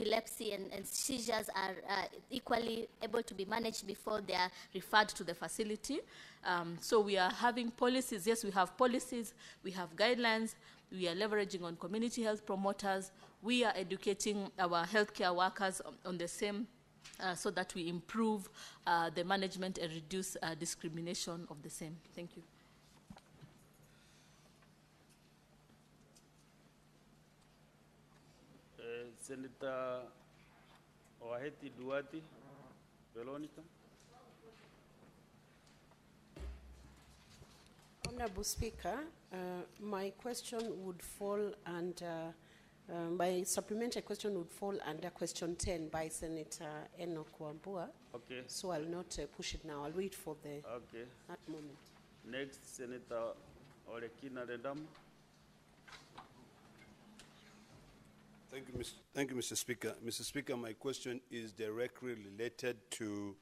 epilepsy and seizures are equally able to be managed before they are referred to the facility. So we are having policies. Yes, we have policies, we have guidelines, we are leveraging on community health promoters, we are educating our healthcare workers on the same so that we improve the management and reduce discrimination of the same. Thank you. Senator Waheti Duati, Veronica. Honorable Speaker, my question would fall under, my supplementary question would fall under question 10 by Senator Enoch Wambua. Okay. So I'll not push it now. I'll wait for the that moment. Next, Senator Olekina Redam. Thank you, Mr. Speaker. Mr. Speaker, my question is directly related to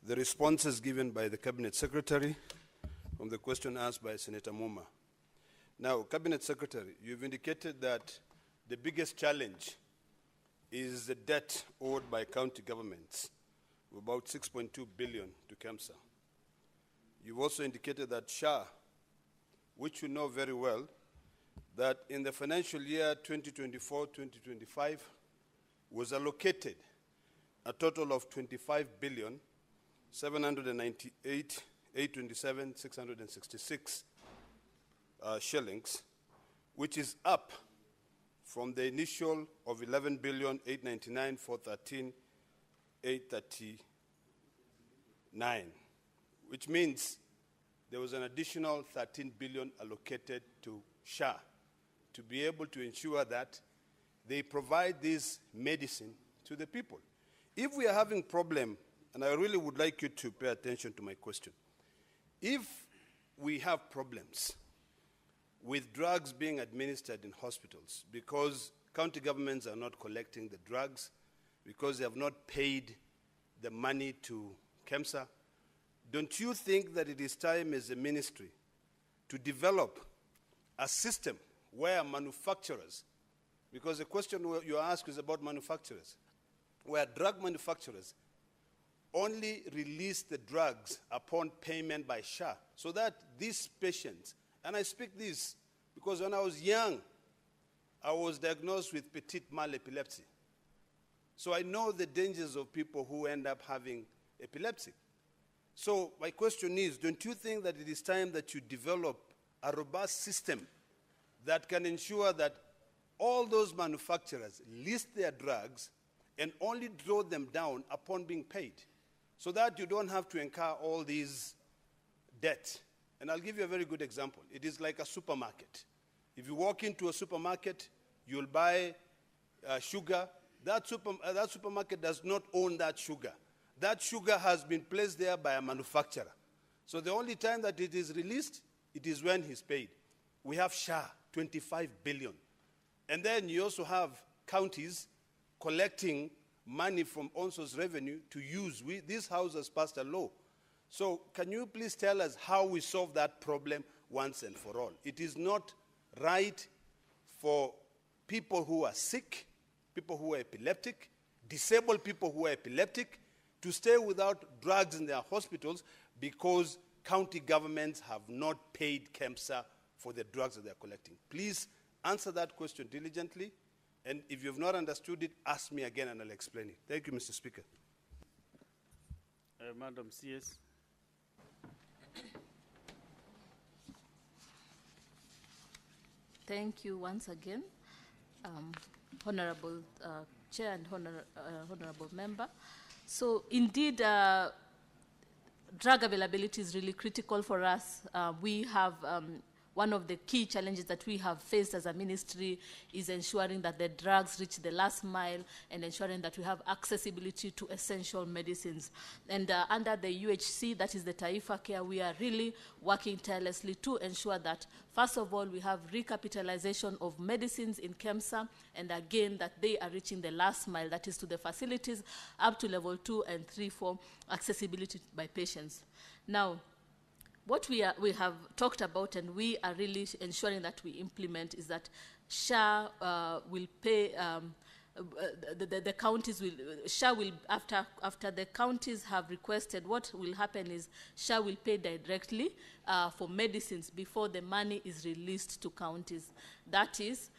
the responses given by the Cabinet Secretary from the question asked by Senator Muma. Now, Cabinet Secretary, you've indicated that the biggest challenge is the debt owed by county governments, about 6.2 billion to KEMSA. You've also indicated that SHA, which you know very well, that in the financial year 2024-2025 was allocated a total of 25 billion 798 827 666 shillings, which is up from the initial of 11 billion 899 413 839, which means there was an additional 13 billion allocated to SHA to be able to ensure that they provide this medicine to the people. If we are having problem, and I really would like you to pay attention to my question, if we have problems with drugs being administered in hospitals because county governments are not collecting the drugs, because they have not paid the money to KEMSA, don't you think that it is time as a ministry to develop a system where manufacturers, because the question you ask is about manufacturers, where drug manufacturers only release the drugs upon payment by SHA, so that these patients, and I speak this because when I was young, I was diagnosed with petit mal epilepsy. So I know the dangers of people who end up having epilepsy. So my question is, don't you think that it is time that you develop a robust system that can ensure that all those manufacturers list their drugs and only draw them down upon being paid, so that you don't have to incur all these debt? And I'll give you a very good example. It is like a supermarket. If you walk into a supermarket, you'll buy sugar. That supermarket does not own that sugar. That sugar has been placed there by a manufacturer. So the only time that it is released, it is when he's paid. We have SHA, 25 billion. And then you also have counties collecting money from ONSO's revenue to use. This House has passed a law. So can you please tell us how we solve that problem once and for all? It is not right for people who are sick, people who are epileptic, disabled people who are epileptic, to stay without drugs in their hospitals because county governments have not paid KEMSA for the drugs that they're collecting. Please answer that question diligently, and if you've not understood it, ask me again and I'll explain it. Thank you, Mr. Speaker. Madam CS. Thank you once again, Honorable Chair and Honorable Member. So indeed, drug availability is really critical for us. We have one of the key challenges that we have faced as a ministry is ensuring that the drugs reach the last mile and ensuring that we have accessibility to essential medicines. And under the UHC, that is the Taifa Care, we are really working tirelessly to ensure that, first of all, we have recapitalization of medicines in KEMSA, and again, that they are reaching the last mile, that is to the facilities up to level 2 and 3 for accessibility by patients. Now, what we have talked about and we are really ensuring that we implement is that SHA will pay the counties will, SHA will, after the counties have requested, what will happen is SHA will pay directly for medicines before the money is released to counties. That is,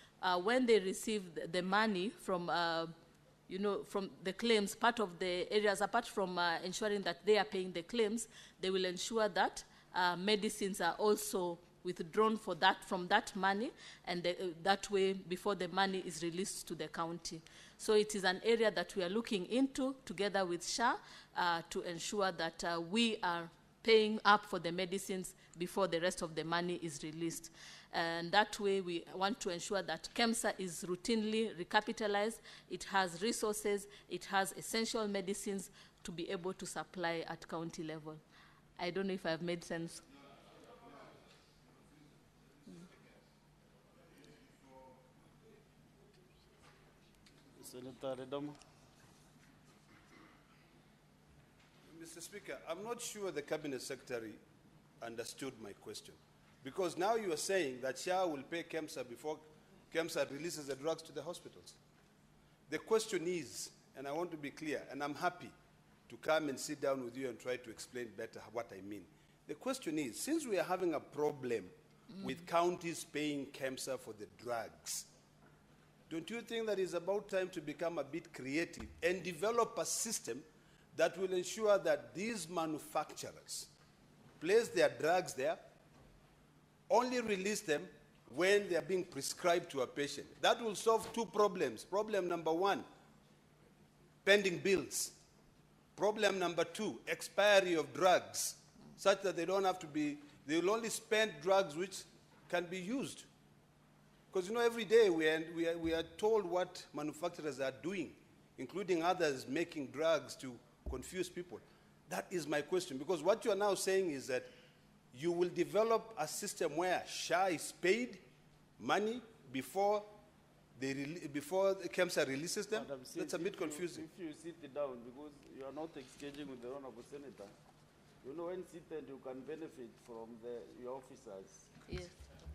when they receive the money from, from the claims, part of the areas, apart from ensuring that they are paying the claims, they will ensure that medicines are also withdrawn from that money, and that way before the money is released to the county. So it is an area that we are looking into together with SHA to ensure that we are paying up for the medicines before the rest of the money is released. And that way we want to ensure that KEMSA is routinely recapitalized, it has resources, it has essential medicines to be able to supply at county level. I don't know if I've made sense. Senator Redamo. Mr. Speaker, I'm not sure the Cabinet Secretary understood my question. Because now you are saying that SHA will pay KEMSA before KEMSA releases the drugs to the hospitals. The question is, and I want to be clear, and I'm happy to come and sit down with you and try to explain better what I mean. The question is, since we are having a problem with counties paying KEMSA for the drugs, don't you think that it's about time to become a bit creative and develop a system that will ensure that these manufacturers place their drugs there, only release them when they are being prescribed to a patient? That will solve two problems. Problem number one, pending bills. Problem number two, expiry of drugs, such that they don't have to be, they will only spend drugs which can be used. Because every day we are told what manufacturers are doing, including others making drugs to confuse people. That is my question, because what you are now saying is that you will develop a system where SHA is paid money before the KEMSA releases them. Madam, That's a bit confusing. If you sit down, because you are not exchanging with the Honorable Senator, when seated you can benefit from your officers. Yes.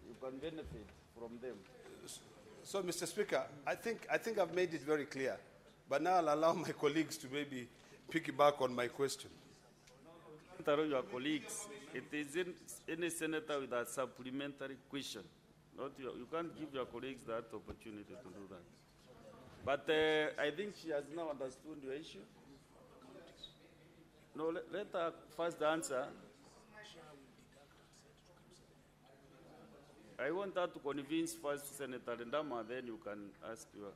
You can benefit from them. So, Mr. Speaker, I think I've made it very clear. But now I'll allow my colleagues to maybe piggyback on my question. Your colleagues, it isn't any senator with a supplementary question. You can't give your colleagues that opportunity to do that. But I think she has now understood your issue. No, let her first answer. I want her to convince first Senator Ndama, then you can ask your.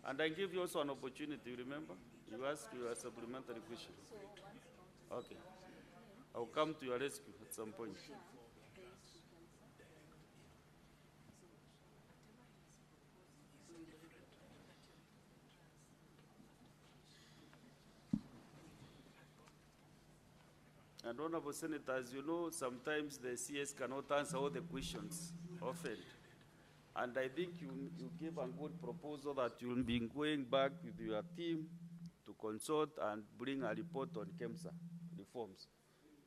And I give you also an opportunity, remember? You ask your supplementary question. Okay. I'll come to your rescue at some point. And Honorable Senators, sometimes the CS cannot answer all the questions often. And I think you gave a good proposal that you'll be going back with your team to consult and bring a report on KEMSA reforms.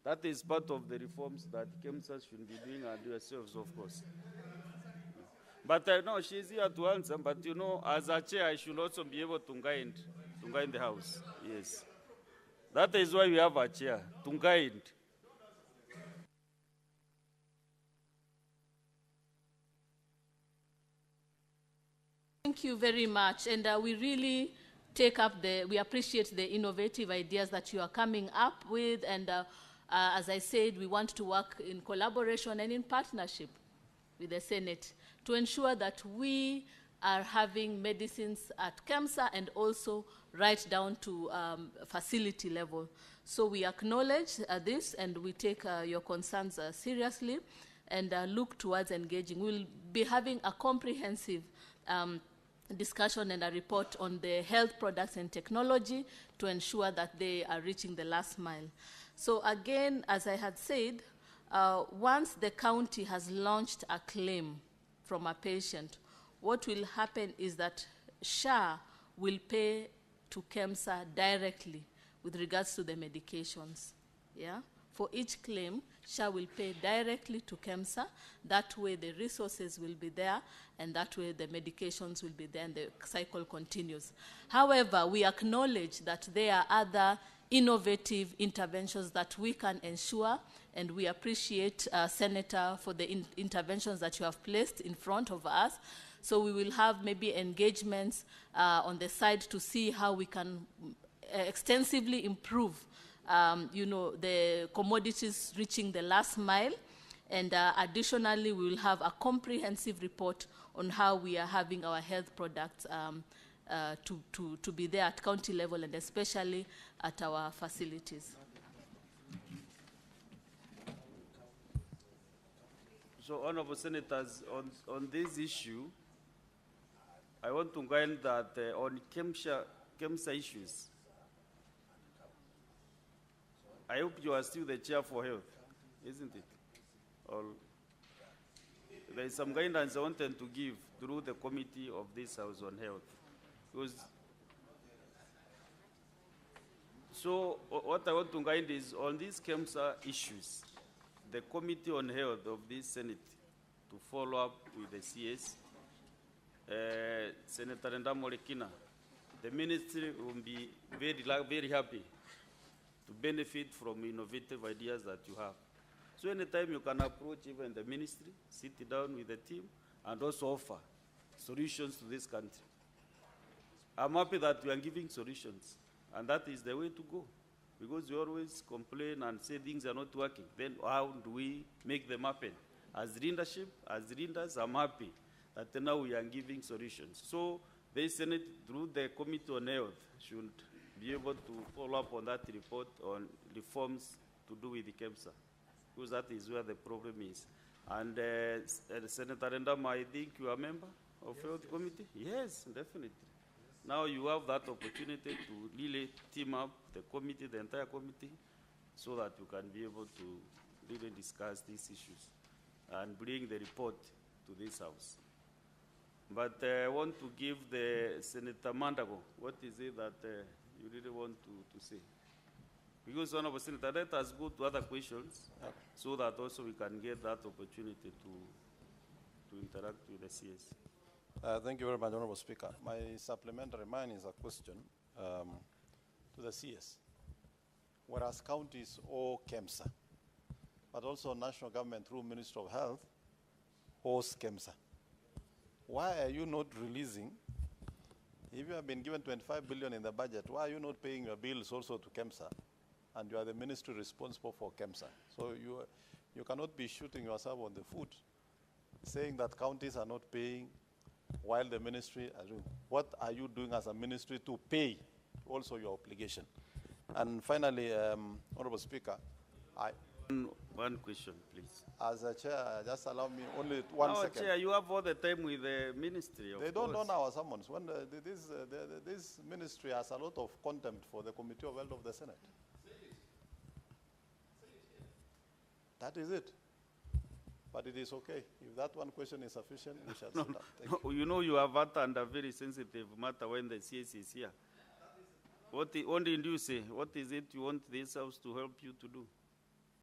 That is part of the reforms that KEMSA should be doing, and yourselves, of course. But I know she's here to answer, but as a chair, I should also be able to guide the House. Yes. That is why we have a chair, to guide. Thank you very much. And we really we appreciate the innovative ideas that you are coming up with. And as I said, we want to work in collaboration and in partnership with the Senate to ensure that we are having medicines at KEMSA and also right down to facility level. So we acknowledge this, and we take your concerns seriously and look towards engaging. We'll be having a comprehensive discussion and a report on the health products and technology to ensure that they are reaching the last mile. So again, as I had said, once the county has launched a claim from a patient, what will happen is that SHA will pay to KEMSA directly with regards to the medications, for each claim, SHA will pay directly to KEMSA. That way the resources will be there, and that way the medications will be there, and the cycle continues. However, we acknowledge that there are other innovative interventions that we can ensure, and we appreciate, Senator, for the interventions that you have placed in front of us. So we will have maybe engagements on the side to see how we can extensively improve the commodities reaching the last mile. And additionally, we will have a comprehensive report on how we are having our health products to be there at county level, and especially at our facilities. So, Honorable Senators, on this issue, I want to guide that on KEMSA issues, I hope you are still the chair for health, isn't it? Or there is some guidance I wanted to give through the committee of this House on health. Because so what I want to guide is on these KEMSA issues, the Committee on Health of this Senate to follow up with the CS, Senator Ndamolekina, the ministry will be very happy to benefit from innovative ideas that you have. So anytime you can approach even the ministry, sit down with the team, and also offer solutions to this country. I'm happy that we are giving solutions, and that is the way to go. Because you always complain and say things are not working. Then how do we make them happen? As leadership, as leaders, I'm happy that now we are giving solutions. So the Senate, through the Committee on Health, should be able to follow up on that report on reforms to do with the KEMSA, because that is where the problem is. And Senator Ndama, I think you are a member of the Health Committee? Yes, definitely. Now you have that opportunity to really team up the committee, the entire committee, so that you can be able to really discuss these issues and bring the report to this House. But I want to give the Senator Mandago, what is it that you really want to say? Because Honorable Senator, let us go to other questions, so that also we can get that opportunity to interact with the CS. Thank you very much, Honorable Speaker. My supplementary mine is a question to the CS. Whereas counties owe KEMSA, but also national government through Ministry of Health owes KEMSA. Why are you not releasing, if you have been given 25 billion in the budget, why are you not paying your bills also to KEMSA? And you are the ministry responsible for KEMSA. So you cannot be shooting yourself on the foot, saying that counties are not paying while the ministry are doing. What are you doing as a ministry to pay also your obligation? And finally, Honorable Speaker, One question, please. as a chair, just allow me only 1 second. Chair, you have all the time with the ministry, of They don't course. honor our summons. When this ministry has a lot of contempt for the Committee of Health of the Senate. That is it. But it is okay. If that one question is sufficient, we shall sit down. Thank you. You know you have that under very sensitive matter when the CS is here. What did you say? What is it you want this House to help you to do?